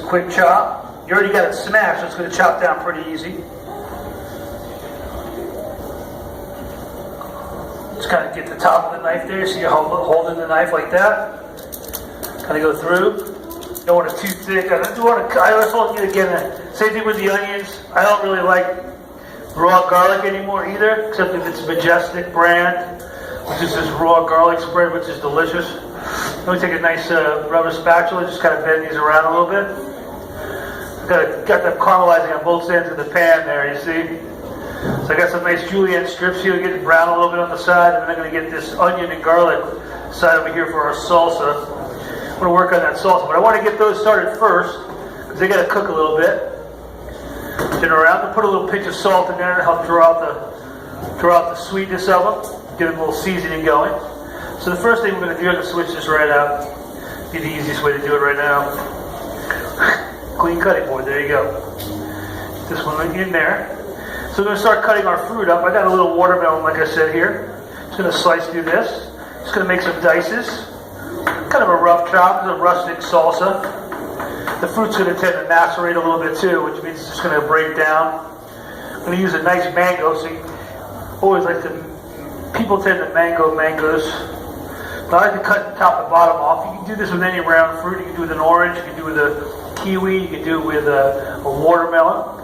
quick chop. You already got it smashed, so it's going to chop down pretty easy. Just kind of get the top of the knife there, so you're holding the knife like that. Kind of go through. Don't want it too thick. I always want you to get it. Same thing with the onions. I don't really like raw garlic anymore either, except if it's Majestic brand, which is this raw garlic spread, which is delicious. Let me take a nice rubber spatula, just kind of bend these around a little bit. Got them caramelizing on both ends of the pan there, you see? So I got some nice julienne strips here, getting brown a little bit on the side, and then I'm going to get this onion and garlic side over here for our salsa. I'm going to work on that salsa, but I want to get those started first, because they got to cook a little bit. Turn around and put a little pinch of salt in there to help draw out the sweetness of them, get a little seasoning going. So the first thing we're going to do, I'm going to switch this right out. Be the easiest way to do it right now. Clean cutting board, there you go. This one right in there. So we're going to start cutting our fruit up. I got a little watermelon, like I said here. Just going to slice through this. Just going to make some dices. Kind of a rough chop, it's a rustic salsa. The fruit's going to tend to macerate a little bit too, which means it's just going to break down. I'm going to use a nice mango, so you always like to, people tend to mangoes. But I like to cut the top and bottom off. You can do this with any round fruit. You can do it with an orange, you can do it with a kiwi, you can do it with a watermelon.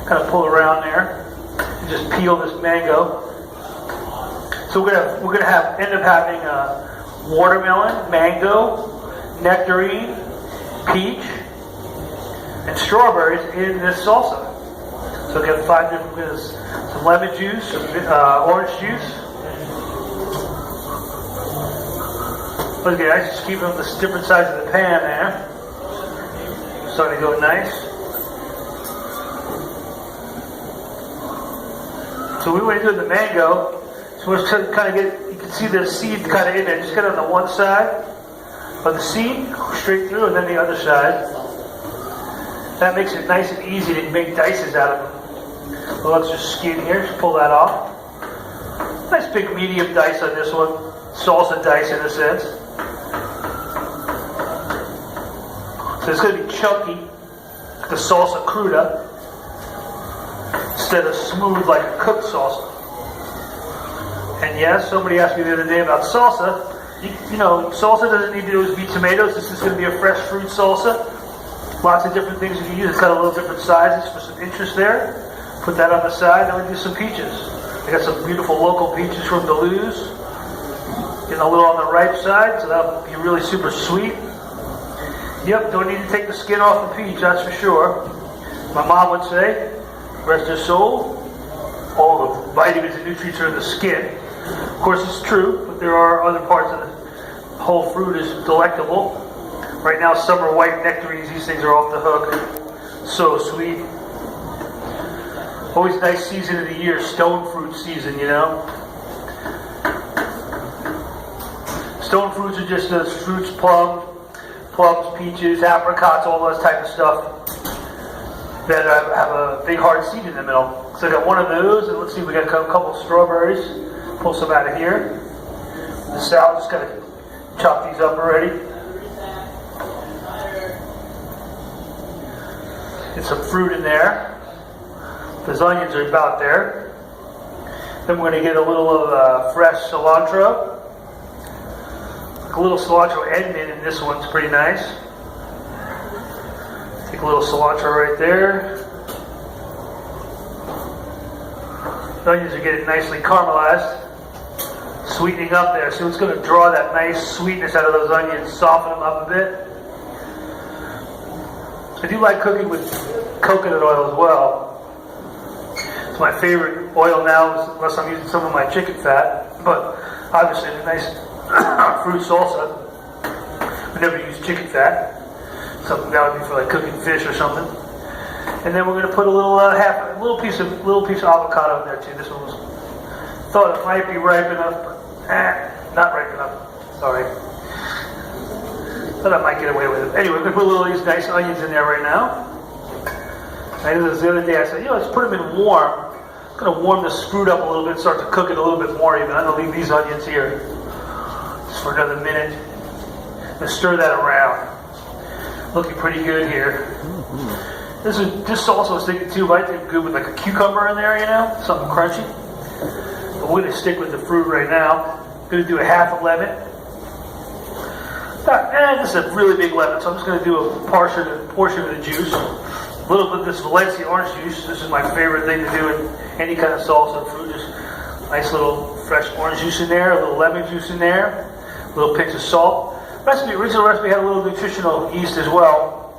Kind of pull around there and just peel this mango. So we're gonna end up having watermelon, mango, nectarine, peach, and strawberries in this salsa. So we got 5 different, some lemon juice, some orange juice. Look at that, just keep them the different sides of the pan there. Starting to go nice. So we want to do the mango. So we're just kind of get, you can see the seed kind of in there. Just get on the one side of the seed, straight through, and then the other side. That makes it nice and easy to make dices out of them. So let's just skin here, just pull that off. Nice big medium dice on this one. Salsa dice in a sense. So it's going to be chunky, the salsa cruda, instead of smooth like a cooked salsa. And yes, somebody asked me the other day about salsa. You know, salsa doesn't need to always be tomatoes. This is going to be a fresh fruit salsa. Lots of different things you can use. It's got a little different sizes for some interest there. Put that on the side. Then we do some peaches. I got some beautiful local peaches from Duluth. Getting a little on the ripe side, so that'll be really super sweet. Yep, don't need to take the skin off the peach, that's for sure. My mom would say, rest her soul, all the vitamins and nutrients are in the skin. Of course, it's true, but there are other parts of the whole fruit is delectable. Right now, summer white nectarines, these things are off the hook. So sweet. Always nice season of the year, stone fruit season, you know. Stone fruits are just those fruits, plums, peaches, apricots, all those type of stuff that have a big hard seed in the middle. So I got one of those, and let's see, we got a couple of strawberries. Pull some out of here. The salad, just gotta chop these up already. Get some fruit in there. Those onions are about there. Then we're gonna get a little of fresh cilantro. A little cilantro end in this one's pretty nice. Take a little cilantro right there. The onions are getting nicely caramelized, sweetening up there. So it's going to draw that nice sweetness out of those onions, soften them up a bit. I do like cooking with coconut oil as well. It's my favorite oil now, unless I'm using some of my chicken fat. But obviously, a nice fruit salsa. We never use chicken fat. Something that would be for like cooking fish or something. And then we're going to put a little piece of avocado in there too. This one was thought it might be ripe enough, but not ripe enough. Sorry. Thought I might get away with it. Anyway, we're going to put a little of these nice onions in there right now. And this was the other day I said, let's put them in warm. I'm going to warm this fruit up a little bit, start to cook it a little bit more even. I'm going to leave these onions here just for another minute and stir that around. Looking pretty good here. This sauce I was thinking too, might be good with like a cucumber in there, you know, something crunchy. But we're gonna stick with the fruit right now. Gonna do a half a lemon. This is a really big lemon, so I'm just gonna do a portion of the juice. A little bit of this Valencia orange juice. This is my favorite thing to do in any kind of salsa and fruit. Just nice little fresh orange juice in there, a little lemon juice in there, a little pinch of salt. Original recipe had a little nutritional yeast as well.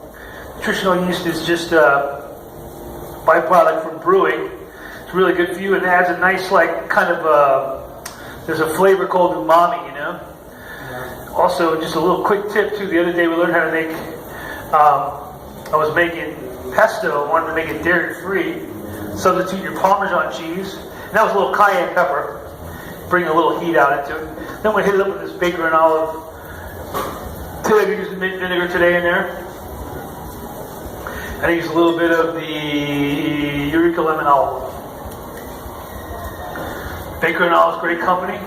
Nutritional yeast is just a byproduct from brewing. It's really good for you and adds a nice, like, kind of, there's a flavor called umami, you know? Also, just a little quick tip too. The other day we learned how to make, I was making pesto. I wanted to make it dairy-free. Substitute your Parmesan cheese. And that was a little cayenne pepper. Bring a little heat out into it. Then we hit it up with this baker and olive. Today we used mint vinegar today in there. I use a little bit of the Eureka lemon olive oil. Baker and Olive's great company.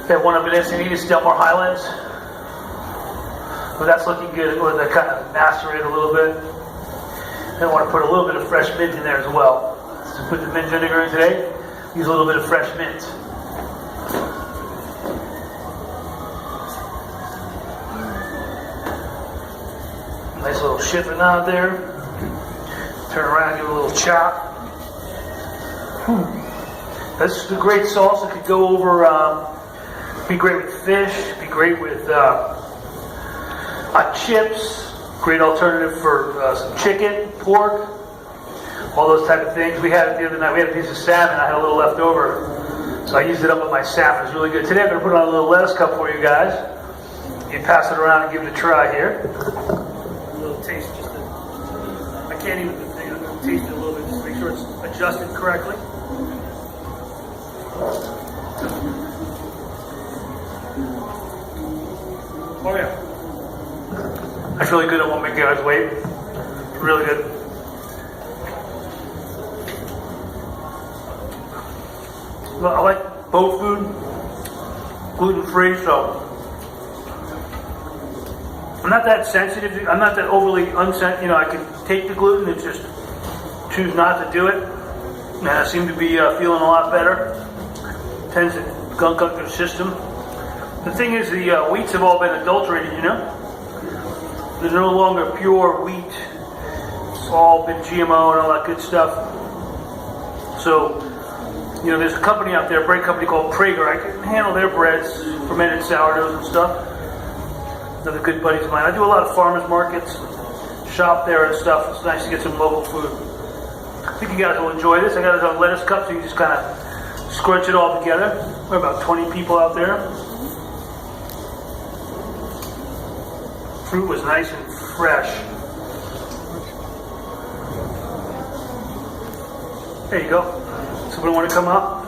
They have one up in Encinitas, Delmar Highlands. But that's looking good. Or they kind of macer it a little bit. Then I want to put a little bit of fresh mint in there as well. So put the mint vinegar in today. Use a little bit of fresh mint. Nice little chiffonade there. Turn around, give it a little chop. This is a great sauce. It could go over, be great with fish, be great with chips. Great alternative for some chicken, pork, all those type of things. We had it the other night. We had a piece of salmon. I had a little left over, so I used it up with my salmon. It's really good. Today I'm going to put on a little lettuce cup for you guys. You can pass it around and give it a try here. Taste I can't even I'm going to taste it a little bit just to make sure it's adjusted correctly. Oh yeah. That's really good. It won't make you guys wait. Really good. Well, I like both food, gluten-free, so I'm not that sensitive. I'm not that overly unsensitive. You know, I can take the gluten and just choose not to do it. And I seem to be feeling a lot better. Tends to gunk up your system. The thing is, the wheats have all been adulterated, you know? They're no longer pure wheat. It's all been GMO and all that good stuff. So, you know, there's a company out there, a bread company called Prager. I can handle their breads, fermented sourdoughs and stuff. Another good buddies of mine. I do a lot of farmers markets, shop there and stuff. It's nice to get some local food. I think you guys will enjoy this. I got it on lettuce cup, so you just kind of scrunch it all together. We're about 20 people out there. Fruit was nice and fresh. There you go. Somebody want to come up?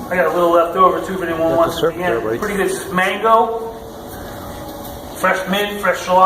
I got a little left over too if anyone wants to. Pretty good. Mango, fresh mint, fresh cilantro.